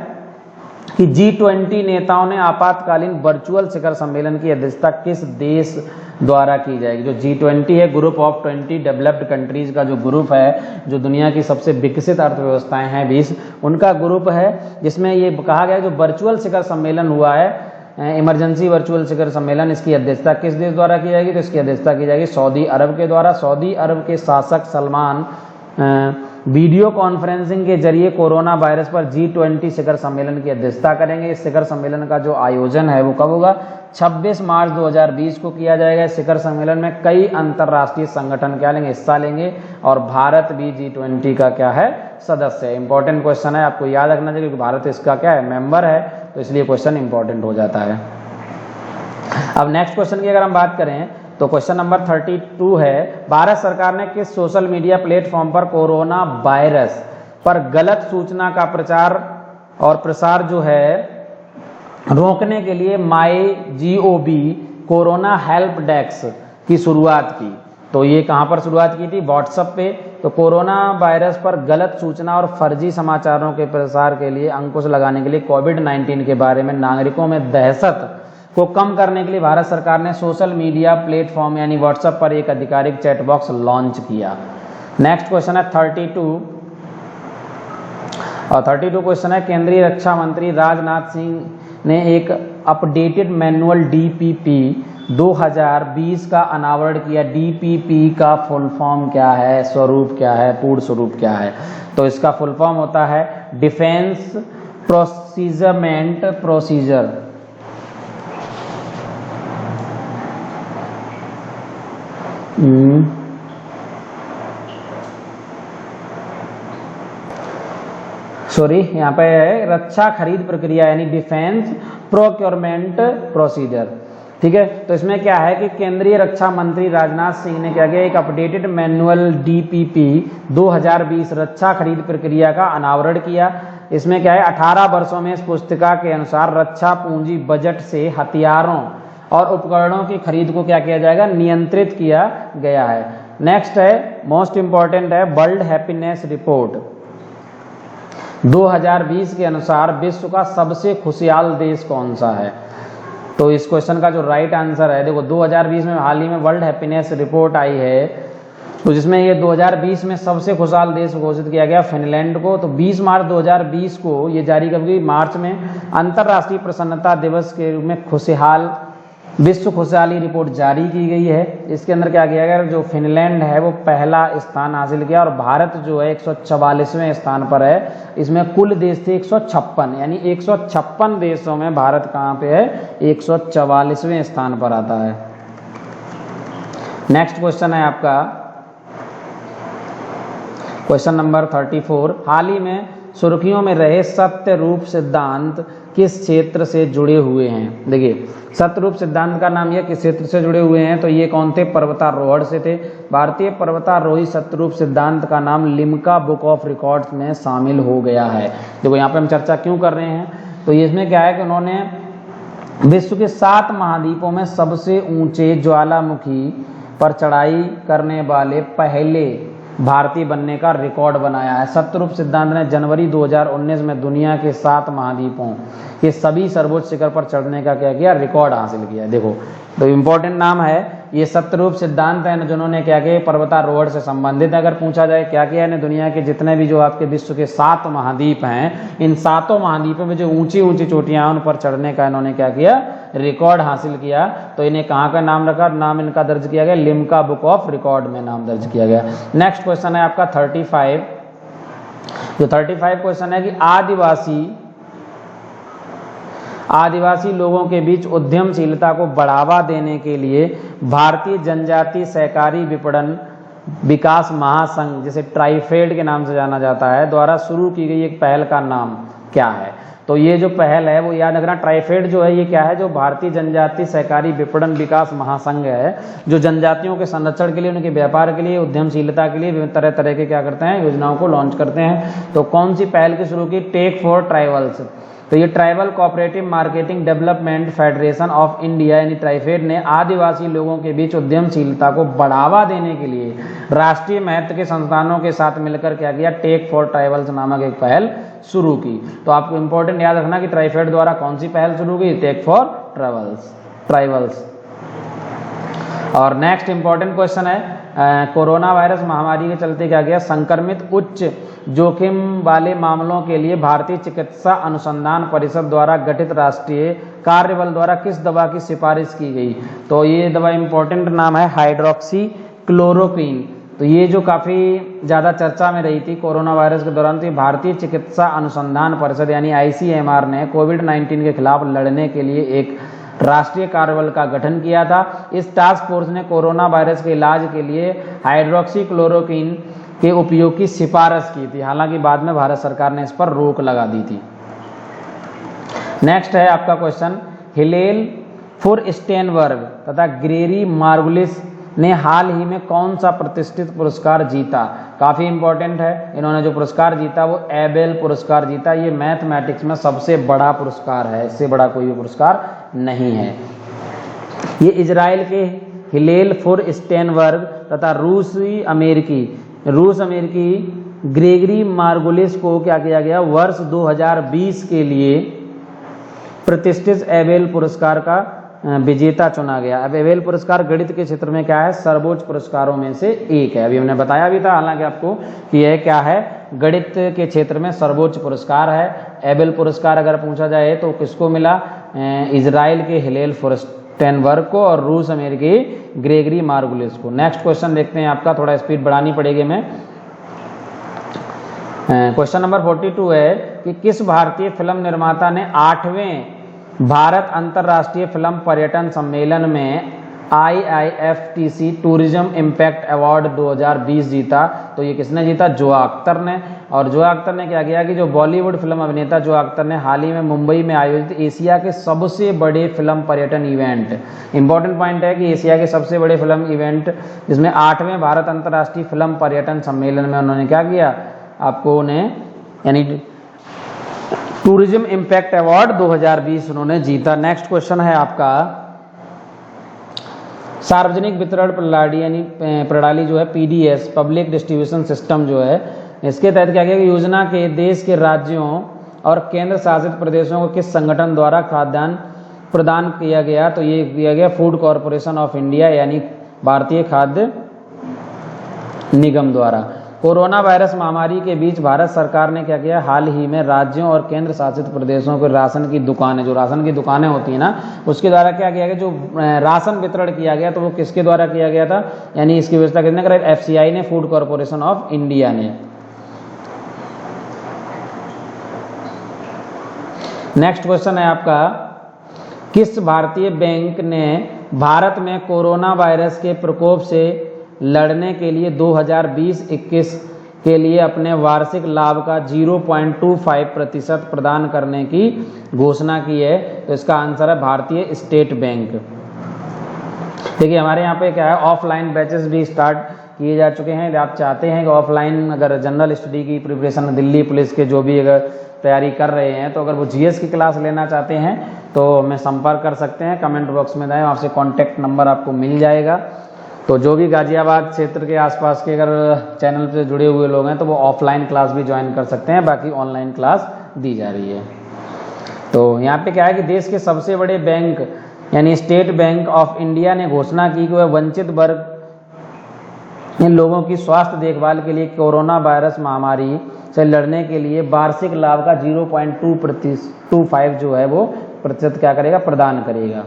कि G20 नेताओं ने आपातकालीन वर्चुअल शिखर सम्मेलन की अध्यक्षता किस देश द्वारा की जाएगी। जो G20 है, ग्रुप ऑफ 20 डेवलप्ड कंट्रीज का जो ग्रुप है, जो दुनिया की सबसे विकसित अर्थव्यवस्थाएं हैं 20, उनका ग्रुप है, जिसमें ये कहा गया जो वर्चुअल शिखर सम्मेलन हुआ है, इमरजेंसी वर्चुअल शिखर सम्मेलन, इसकी अध्यक्षता किस देश द्वारा की जाएगी, तो इसकी अध्यक्षता की जाएगी सऊदी अरब के द्वारा। सऊदी अरब के शासक सलमान वीडियो कॉन्फ्रेंसिंग के जरिए कोरोना वायरस पर G20 शिखर सम्मेलन की अध्यक्षता करेंगे। इस शिखर सम्मेलन का जो आयोजन है वो कब होगा, 26 मार्च 2020 को किया जाएगा। इस शिखर सम्मेलन में कई अंतर्राष्ट्रीय संगठन क्या लेंगे, हिस्सा लेंगे और भारत भी G20 का क्या है, सदस्य है। इंपॉर्टेंट क्वेश्चन है, आपको याद रखना चाहिए क्योंकि भारत इसका क्या है, मेंबर है, तो इसलिए क्वेश्चन इंपॉर्टेंट हो जाता है। अब नेक्स्ट क्वेश्चन की अगर हम बात करें तो क्वेश्चन नंबर 32 है, भारत सरकार ने किस सोशल मीडिया प्लेटफॉर्म पर कोरोना वायरस पर गलत सूचना का प्रचार और प्रसार जो है रोकने के लिए MyGov कोरोना हेल्प डेस्क की शुरुआत की। तो ये कहाँ पर शुरुआत की थी, व्हाट्सएप पे। तो कोरोना वायरस पर गलत सूचना और फर्जी समाचारों के प्रसार के लिए अंकुश लगाने के लिए कोविड-19 के बारे में नागरिकों में दहशत को कम करने के लिए भारत सरकार ने सोशल मीडिया प्लेटफॉर्म यानी व्हाट्सएप पर एक आधिकारिक चैट बॉक्स लॉन्च किया। नेक्स्ट क्वेश्चन है 32 और 32 क्वेश्चन है, केंद्रीय रक्षा मंत्री राजनाथ सिंह ने एक अपडेटेड मैनुअल DPP 2020 का अनावरण किया। DPP का फुल फॉर्म क्या है, स्वरूप क्या है, पूर्ण स्वरूप क्या है, तो इसका फुल फॉर्म होता है डिफेंस प्रोसीजरमेंट प्रोसीजर। सॉरी, यहाँ पे है रक्षा खरीद प्रक्रिया यानी डिफेंस प्रोक्योरमेंट प्रोसीजर। ठीक है, तो इसमें क्या है कि केंद्रीय रक्षा मंत्री राजनाथ सिंह ने क्या किया, एक अपडेटेड मैनुअल DPP 2020 रक्षा खरीद प्रक्रिया का अनावरण किया। इसमें क्या है, 18 वर्षों में इस पुस्तिका के अनुसार रक्षा पूंजी बजट से हथियारों और उपकरणों की खरीद को क्या किया जाएगा, नियंत्रित किया गया है। नेक्स्ट है, मोस्ट इंपॉर्टेंट है, वर्ल्ड हैप्पीनेस रिपोर्ट 2020 के अनुसार विश्व का सबसे खुशहाल देश कौन सा है। तो इस क्वेश्चन का जो राइट आंसर है, देखो 2020 में हाल ही में वर्ल्ड हैप्पीनेस रिपोर्ट आई है, तो जिसमें ये 2020 में सबसे खुशहाल देश घोषित किया गया फिनलैंड को। तो 20 मार्च 2020 को ये जारी कर गई। मार्च में अंतर्राष्ट्रीय प्रसन्नता दिवस के रूप में खुशहाल विश्व खुशहाली रिपोर्ट जारी की गई है। इसके अंदर क्या किया गया, जो फिनलैंड है वो पहला स्थान हासिल किया और भारत जो है 144वें स्थान पर है। इसमें कुल देश थे 156, यानी 156 देशों में भारत कहाँ पे है, 144वें स्थान पर आता है। नेक्स्ट क्वेश्चन है आपका क्वेश्चन नंबर 34। हाल ही में सुर्खियों में रहे सत्य रूप सिद्धांत किस क्षेत्र से जुड़े हुए हैं? देखिए, सत्य रूप सिद्धांत का नाम यह किस क्षेत्र से जुड़े हुए हैं, तो ये कौन थे? पर्वतारोहण से थे। भारतीय पर्वतारोही सत्य रूप सिद्धांत का नाम लिम्का बुक ऑफ रिकॉर्ड्स में शामिल हो गया है। देखो यहाँ पे हम चर्चा क्यों कर रहे हैं, तो इसमें क्या है कि उन्होंने विश्व के 7 महाद्वीपों में सबसे ऊंचे ज्वालामुखी पर चढ़ाई करने वाले पहले भारतीय बनने का रिकॉर्ड बनाया है। सत्यरूप सिद्धांत ने जनवरी 2019 में दुनिया के 7 महाद्वीपों के सभी सर्वोच्च शिखर पर चढ़ने का क्या किया? रिकॉर्ड हासिल किया। देखो, तो इम्पोर्टेंट नाम है ये सत्यरूप सिद्धांत है जिन्होंने क्या किया? पर्वतारोहण से संबंधित अगर पूछा जाए क्या किया है, दुनिया के जितने भी जो आपके विश्व के 7 महाद्वीप हैं, इन 7 महाद्वीपों में जो ऊंची ऊंची चोटियां उन पर चढ़ने का इन्होंने क्या किया? रिकॉर्ड हासिल किया। तो इन्हें कहाँ का नाम रखा? नाम इनका दर्ज किया गया लिम्का बुक ऑफ रिकॉर्ड में नाम दर्ज किया गया। नेक्स्ट क्वेश्चन है आपका 35। जो 35 क्वेश्चन है कि आदिवासी लोगों के बीच उद्यमशीलता को बढ़ावा देने के लिए भारतीय जनजातीय सहकारी विपणन विकास महासंघ, जिसे ट्राइफेड के नाम से जाना जाता है, द्वारा शुरू की गई एक पहल का नाम क्या है? तो ये जो पहल है वो याद रखना, ट्राइफेड जो है ये क्या है? जो भारतीय जनजातीय सहकारी विपणन विकास महासंघ है, जो जनजातियों के संरक्षण के लिए, उनके व्यापार के लिए, उद्यमशीलता के लिए विभिन्न तरह तरह के क्या करते हैं? योजनाओं को लॉन्च करते हैं। तो कौन सी पहल की शुरू की? Tech for tribals. तो ये tribal cooperative marketing development federation of India यानी ट्राइफेड ने आदिवासी लोगों के बीच उद्यमशीलता को बढ़ावा देने के लिए राष्ट्रीय महत्व के संस्थानों के साथ मिलकर क्या किया? टेक फॉर ट्राइबल्स नामक एक पहल शुरू की। तो आपको इंपॉर्टेंट याद रखना कि ट्राइफेड द्वारा कौन सी पहल शुरू की? Tech for tribals. और नेक्स्ट इंपॉर्टेंट क्वेश्चन है कोरोना वायरस महामारी के चलते क्या किया? संक्रमित उच्च जोखिम वाले मामलों के लिए भारतीय चिकित्सा अनुसंधान परिषद द्वारा गठित राष्ट्रीय कार्यबल द्वारा किस दवा की सिफारिश की गई? तो ये दवा इंपॉर्टेंट नाम है हाइड्रोक्सी क्लोरोक्वीन। तो ये जो काफ़ी ज़्यादा चर्चा में रही थी कोरोना वायरस के दौरान, तो भारतीय चिकित्सा अनुसंधान परिषद यानी ICMR ने कोविड-19 के खिलाफ लड़ने के लिए एक राष्ट्रीय कार्यबल का गठन किया था। इस टास्क फोर्स ने कोरोना वायरस के इलाज के लिए हाइड्रोक्सी क्लोरोक्वीन के उपयोग की सिफारिश की थी। हालांकि बाद में भारत सरकार ने इस पर रोक लगा दी थी। नेक्स्ट है आपका क्वेश्चन, हिलेल फुरस्टेनबर्ग तथा ग्रेरी मार्गुलिस ने हाल ही में कौन सा प्रतिष्ठित पुरस्कार जीता? काफ़ी इंपॉर्टेंट है। इन्होंने जो पुरस्कार जीता वो एबेल पुरस्कार जीता। ये मैथमेटिक्स में सबसे बड़ा पुरस्कार है, इससे बड़ा कोई भी पुरस्कार नहीं है। ये इजराइल के हिलेल फुरस्टेनबर्ग तथा रूस अमेरिकी ग्रेगरी मार्गुलिस को क्या किया गया? वर्ष 2020 के लिए प्रतिष्ठित एबेल पुरस्कार का विजेता चुना गया। अब एबेल पुरस्कार गणित के क्षेत्र में क्या है? सर्वोच्च पुरस्कारों में से एक है। अभी हमने बताया भी था हालांकि आपको कि यह क्या है? गणित के क्षेत्र में सर्वोच्च पुरस्कार है। एबेल पुरस्कार अगर पूछा जाए तो किसको मिला? इजराइल के हिलेल फुरस्टेनबर्ग को और रूस अमेरिकी ग्रेगरी मार्गुलिस को। नेक्स्ट क्वेश्चन देखते हैं आपका, थोड़ा स्पीड बढ़ानी पड़ेगी मैं। क्वेश्चन नंबर 42 है कि किस भारतीय फिल्म निर्माता ने 8वें भारत अंतर्राष्ट्रीय फिल्म पर्यटन सम्मेलन में IIFTC टूरिज्म इम्पैक्ट अवार्ड 2020 जीता? तो ये किसने जीता? जोया अख्तर ने। और जोया अख्तर ने क्या किया कि जो बॉलीवुड फिल्म अभिनेता जोया अख्तर ने हाल ही में मुंबई में आयोजित एशिया के सबसे बड़े फिल्म पर्यटन इवेंट, इंपॉर्टेंट पॉइंट है कि एशिया के सबसे बड़े फिल्म इवेंट जिसमें 8वें भारत अंतर्राष्ट्रीय फिल्म पर्यटन सम्मेलन में उन्होंने क्या किया? आपको उन्हें यानी टूरिज्म इम्पैक्ट अवार्ड 2020 उन्होंने जीता। नेक्स्ट क्वेश्चन है आपका, सार्वजनिक वितरण प्रणाली जो है PDS पब्लिक डिस्ट्रीब्यूशन सिस्टम जो है, इसके तहत क्या किया कि योजना के देश के राज्यों और केंद्र शासित प्रदेशों को किस संगठन द्वारा खाद्यान्न प्रदान किया गया? तो ये किया गया फूड कॉरपोरेशन ऑफ इंडिया यानी भारतीय खाद्य निगम द्वारा। कोरोना वायरस महामारी के बीच भारत सरकार ने क्या किया? हाल ही में राज्यों और केंद्र शासित प्रदेशों को राशन की दुकानें, जो राशन की दुकानें होती हैं ना, उसके द्वारा क्या किया गया? जो राशन वितरण किया गया तो वो किसके द्वारा किया गया था? यानी इसकी व्यवस्था किसने करा? FCI ने, फूड कॉरपोरेशन ऑफ इंडिया ने। नेक्स्ट क्वेश्चन है आपका, किस भारतीय बैंक ने भारत में कोरोना वायरस के प्रकोप से लड़ने के लिए 2020-21 के लिए अपने वार्षिक लाभ का 0.25% प्रदान करने की घोषणा की है? तो इसका आंसर है भारतीय स्टेट बैंक। देखिए हमारे यहाँ पे क्या है, ऑफलाइन बैचेस भी स्टार्ट किए जा चुके हैं। यदि आप चाहते हैं कि ऑफलाइन अगर जनरल स्टडी की प्रिपरेशन, दिल्ली पुलिस के जो भी अगर तैयारी कर रहे हैं, तो अगर वो जीएस की क्लास लेना चाहते हैं तो हमें संपर्क कर सकते हैं। कमेंट बॉक्स में जाएं, आपसे कॉन्टैक्ट नंबर आपको मिल जाएगा। तो जो भी गाजियाबाद क्षेत्र के आसपास के अगर चैनल से जुड़े हुए लोग हैं तो वो ऑफलाइन क्लास भी ज्वाइन कर सकते हैं, बाकी ऑनलाइन क्लास दी जा रही है। तो यहाँ पे क्या है कि देश के सबसे बड़े बैंक यानी स्टेट बैंक ऑफ इंडिया ने घोषणा की कि वह वंचित वर्ग इन लोगों की स्वास्थ्य देखभाल के लिए कोरोना वायरस महामारी से लड़ने के लिए वार्षिक लाभ का 0.25 जो है वो प्रतिशत क्या करेगा, प्रदान करेगा।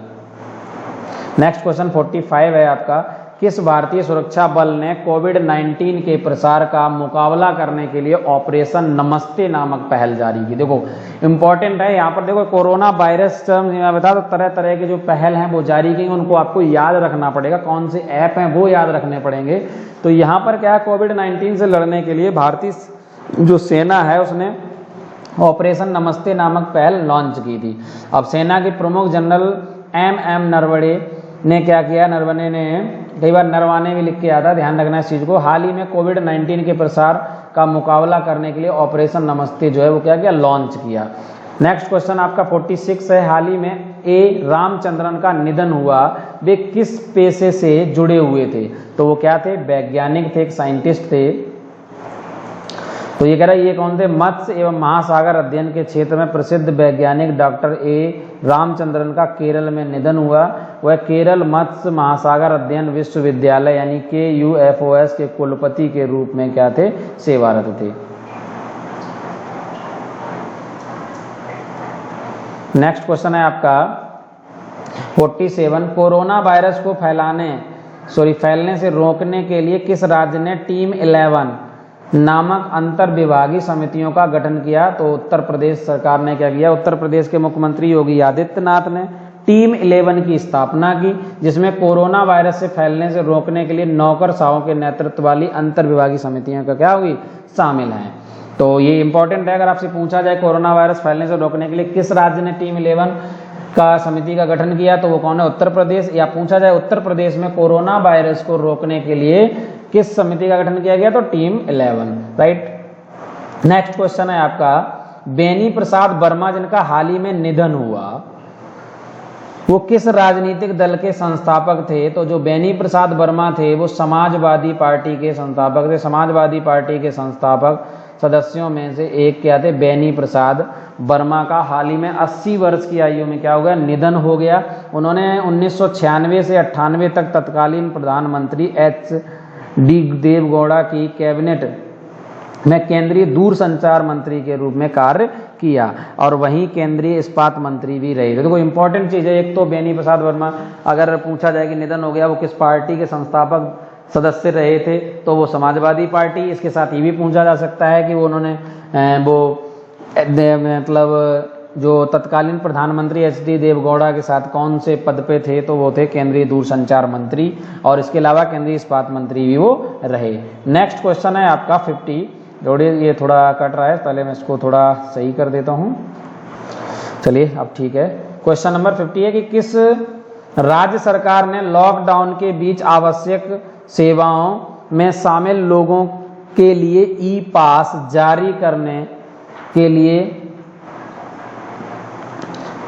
नेक्स्ट क्वेश्चन 45 है आपका, किस भारतीय सुरक्षा बल ने कोविड-19 के प्रसार का मुकाबला करने के लिए ऑपरेशन नमस्ते नामक पहल जारी की? देखो इंपॉर्टेंट है यहाँ पर, देखो कोरोना वायरस मैं बता, तो तरह तरह के जो पहल हैं वो जारी की, उनको आपको याद रखना पड़ेगा, कौन से ऐप हैं वो याद रखने पड़ेंगे। तो यहाँ पर क्या है, कोविड-19 से लड़ने के लिए भारतीय जो सेना है उसने ऑपरेशन नमस्ते नामक पहल लॉन्च की थी। अब सेना के प्रमुख जनरल एम नरवणे ने क्या किया, नरवणे ने, कई बार नरवाने भी लिख के आता, ध्यान रखना इस चीज़ को, हाल ही में कोविड-19 के प्रसार का मुकाबला करने के लिए ऑपरेशन नमस्ते जो है वो क्या किया, लॉन्च किया। नेक्स्ट क्वेश्चन आपका 46 है, हाल ही में ए रामचंद्रन का निधन हुआ, वे किस पेशे से जुड़े हुए थे? तो वो क्या थे, वैज्ञानिक थे, एक साइंटिस्ट थे। तो ये कह रहा है ये कौन थे, मत्स्य एवं महासागर अध्ययन के क्षेत्र में प्रसिद्ध वैज्ञानिक डॉक्टर ए रामचंद्रन का केरल में निधन हुआ। वह केरल मत्स्य महासागर अध्ययन विश्वविद्यालय यानी KUFOS के कुलपति के रूप में क्या थे, सेवारत थे। नेक्स्ट क्वेश्चन है आपका 47, कोरोना वायरस को फैलने से रोकने के लिए किस राज्य ने टीम 11 नामक अंतर विभागीय समितियों का गठन किया? तो उत्तर प्रदेश सरकार ने क्या किया, उत्तर प्रदेश के मुख्यमंत्री योगी आदित्यनाथ ने टीम 11 की स्थापना की, जिसमें कोरोना वायरस से फैलने से रोकने के लिए नौकरशाहों के नेतृत्व वाली अंतर विभागीय समितियों का क्या हुई, शामिल हैं। तो ये इंपॉर्टेंट है, अगर आपसे पूछा जाए कोरोना वायरस फैलने से रोकने के लिए किस राज्य ने टीम 11 का समिति का गठन किया, तो वो कौन है, उत्तर प्रदेश। या पूछा जाए उत्तर प्रदेश में कोरोना वायरस को रोकने के लिए किस समिति का गठन किया गया, तो टीम 11, राइट। नेक्स्ट क्वेश्चन है आपका, बेनी प्रसाद वर्मा जिनका हाल ही में निधन हुआ, वो किस राजनीतिक दल के संस्थापक थे? तो जो बेनी प्रसाद वर्मा थे वो समाजवादी पार्टी के संस्थापक थे। समाजवादी पार्टी के संस्थापक सदस्यों में से एक क्या थे, बेनी प्रसाद वर्मा का हाल ही में 80 वर्ष की आयु में क्या हो गया, निधन हो गया। उन्होंने 1996 से 98 तक तत्कालीन प्रधानमंत्री HD देवगौड़ा की कैबिनेट में केंद्रीय दूरसंचार मंत्री के रूप में कार्य किया और वहीं केंद्रीय इस्पात मंत्री भी रहे। देखो इंपॉर्टेंट चीज़ है, एक तो बेनी प्रसाद वर्मा अगर पूछा जाए कि निधन हो गया, वो किस पार्टी के संस्थापक सदस्य रहे थे, तो वो समाजवादी पार्टी। इसके साथ ये भी पूछा जा सकता है कि वो उन्होंने मतलब जो तत्कालीन प्रधानमंत्री HD देवगौड़ा के साथ कौन से पद पे थे, तो वो थे केंद्रीय दूरसंचार मंत्री और इसके अलावा केंद्रीय इस्पात मंत्री भी वो रहे। नेक्स्ट क्वेश्चन है आपका 50, जोड़िए ये थोड़ा कट रहा है, पहले मैं इसको थोड़ा सही कर देता हूँ। चलिए अब ठीक है। क्वेश्चन नंबर 50 है कि किस राज्य सरकार ने लॉकडाउन के बीच आवश्यक सेवाओं में शामिल लोगों के लिए ई-पास जारी करने के लिए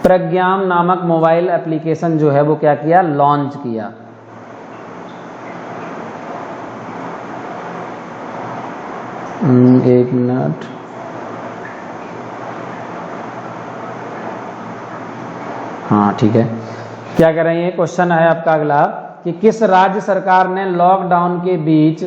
प्रज्ञाम नामक मोबाइल एप्लीकेशन जो है वो क्या किया, लॉन्च किया? एक मिनट, हाँ ठीक है। क्या कह रहे हैं, क्वेश्चन है आपका अगला कि किस राज्य सरकार ने लॉकडाउन के बीच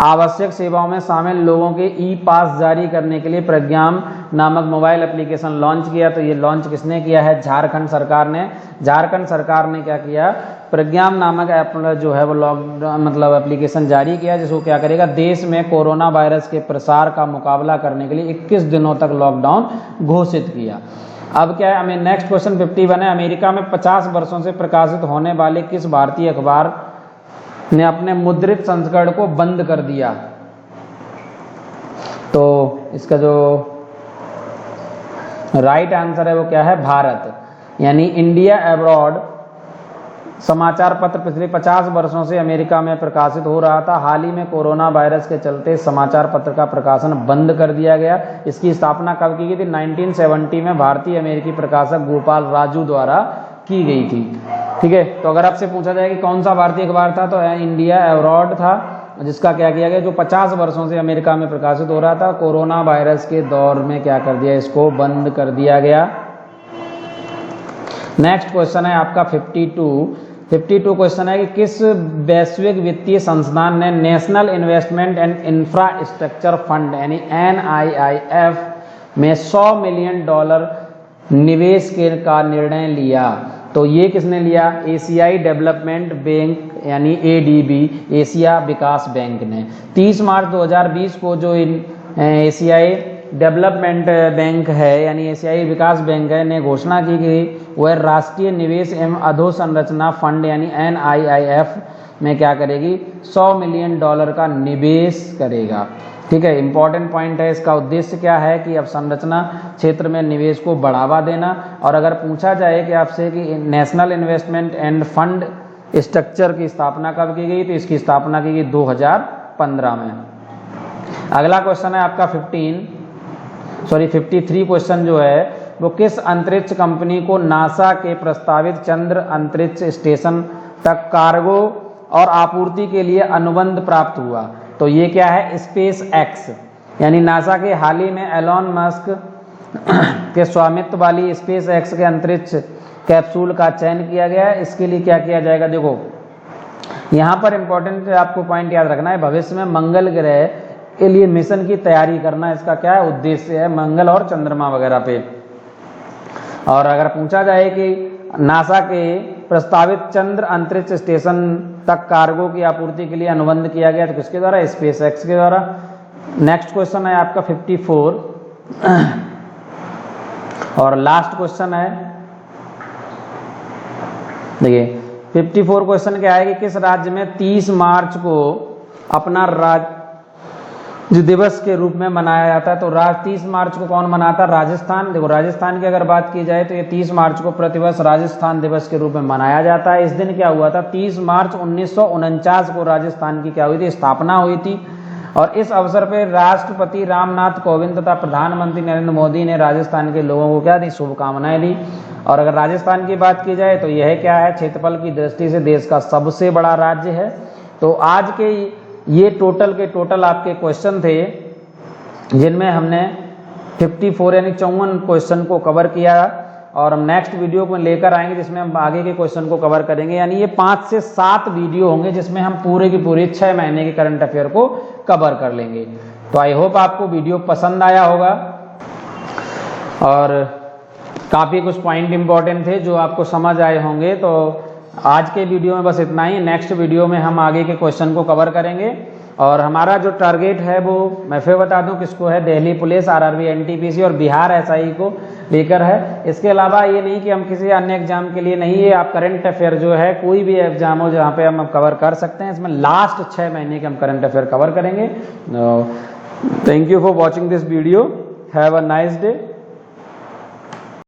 आवश्यक सेवाओं में शामिल लोगों के ई-पास जारी करने के लिए प्रज्ञाम नामक मोबाइल एप्लीकेशन लॉन्च किया? तो ये लॉन्च किसने किया है, झारखंड सरकार ने। झारखंड सरकार ने क्या किया, प्रज्ञाम नामक ऐप जो है वो लॉकडाउन मतलब एप्लीकेशन जारी किया, जिसको क्या करेगा, देश में कोरोना वायरस के प्रसार का मुकाबला करने के लिए 21 दिनों तक लॉकडाउन घोषित किया। अब क्या है, हमें नेक्स्ट क्वेश्चन 51 है। अमेरिका में 50 वर्षों से प्रकाशित होने वाले किस भारतीय अखबार ने अपने मुद्रित संस्करण को बंद कर दिया? तो इसका जो राइट आंसर है वो क्या है, भारत, यानी इंडिया अब्रॉड समाचार पत्र पिछले 50 वर्षों से अमेरिका में प्रकाशित हो रहा था। हाल ही में कोरोना वायरस के चलते समाचार पत्र का प्रकाशन बंद कर दिया गया। इसकी स्थापना कब की गई थी? 1970 में भारतीय अमेरिकी प्रकाशक गोपाल राजू द्वारा की गई थी। ठीक है, तो अगर आपसे पूछा जाए कि कौन सा भारतीय अखबार था, तो इंडिया अब्रॉड था, जिसका क्या किया गया, जो 50 वर्षों से अमेरिका में प्रकाशित हो रहा था, कोरोना वायरस के दौर में क्या कर दिया, इसको बंद कर दिया गया। नेक्स्ट क्वेश्चन है आपका 52 क्वेश्चन है कि किस वैश्विक वित्तीय संस्थान ने national investment and infrastructure fund यानी NIIF में $100 मिलियन निवेश का निर्णय लिया? तो ये किसने लिया? एशियाई डेवलपमेंट बैंक यानी ADB, एशिया विकास बैंक ने। 30 मार्च 2020 को जो एशियाई डेवलपमेंट बैंक है यानी एशियाई विकास बैंक है ने घोषणा की कि वह राष्ट्रीय निवेश एवं अधोसंरचना फंड यानी NIIF में क्या करेगी, $100 मिलियन का निवेश करेगा। ठीक है, इंपॉर्टेंट पॉइंट है। इसका उद्देश्य क्या है कि अब संरचना क्षेत्र में निवेश को बढ़ावा देना। और अगर पूछा जाए कि आपसे कि national investment end fund structure की स्थापना कब की गई, तो इसकी स्थापना की गई 2015 में। अगला क्वेश्चन है आपका 53 क्वेश्चन जो है वो किस अंतरिक्ष कंपनी को नासा के प्रस्तावित चंद्र अंतरिक्ष स्टेशन तक कार्गो और आपूर्ति के लिए अनुबंध प्राप्त हुआ? तो ये क्या है, स्पेस एक्स, यानी नासा के हाल ही में एलॉन मस्क के स्वामित्व वाली स्पेस एक्स के अंतरिक्ष कैप्सूल का चयन किया गया है। इसके लिए क्या किया जाएगा, देखो यहाँ पर इंपॉर्टेंट आपको पॉइंट याद रखना है, भविष्य में मंगल ग्रह के लिए मिशन की तैयारी करना इसका क्या है, उद्देश्य है, मंगल और चंद्रमा वगैरह पे। और अगर पूछा जाए कि नासा के प्रस्तावित चंद्र अंतरिक्ष स्टेशन तक कार्गो की आपूर्ति के लिए अनुबंध किया गया, तो किसके द्वारा, स्पेस एक्स के द्वारा। नेक्स्ट क्वेश्चन है आपका 54 और लास्ट क्वेश्चन है, देखिए 54 क्वेश्चन क्या है कि किस राज्य में 30 मार्च को अपना राज्य दिवस के रूप में मनाया जाता है? तो 30 मार्च को कौन मनाता है, राजस्थान। देखो राजस्थान की अगर बात की जाए तो ये 30 मार्च को प्रतिवर्ष राजस्थान दिवस के रूप में मनाया जाता है। इस दिन क्या हुआ था, 30 मार्च 1949 को राजस्थान की क्या हुई थी, स्थापना हुई थी। और इस अवसर पर राष्ट्रपति रामनाथ कोविंद तथा प्रधानमंत्री नरेंद्र मोदी ने राजस्थान के लोगों को क्या दी, शुभकामनाएं दी। और अगर राजस्थान की बात की जाए तो यह क्या है, क्षेत्रफल की दृष्टि से देश का सबसे बड़ा राज्य है। तो आज के ये टोटल के टोटल आपके क्वेश्चन थे जिनमें हमने 54 यानी 54 क्वेश्चन को कवर किया। और हम नेक्स्ट वीडियो को लेकर आएंगे जिसमें हम आगे के क्वेश्चन को कवर करेंगे, यानी ये 5 से 7 वीडियो होंगे जिसमें हम पूरे की पूरे 6 महीने के करंट अफेयर को कवर कर लेंगे। तो आई होप आपको वीडियो पसंद आया होगा और काफ़ी कुछ पॉइंट इंपॉर्टेंट थे जो आपको समझ आए होंगे। तो आज के वीडियो में बस इतना ही। नेक्स्ट वीडियो में हम आगे के क्वेश्चन को कवर करेंगे। और हमारा जो टारगेट है वो मैं फिर बता दूं किसको है, दिल्ली पुलिस, RRB NTPC और बिहार SI को लेकर है। इसके अलावा ये नहीं कि हम किसी अन्य एग्जाम के लिए नहीं, ये आप करंट अफेयर जो है कोई भी एग्जाम हो जहाँ पे हम कवर कर सकते हैं, इसमें लास्ट 6 महीने के हम करंट अफेयर कवर करेंगे। Thank you for watching this video, have a nice day.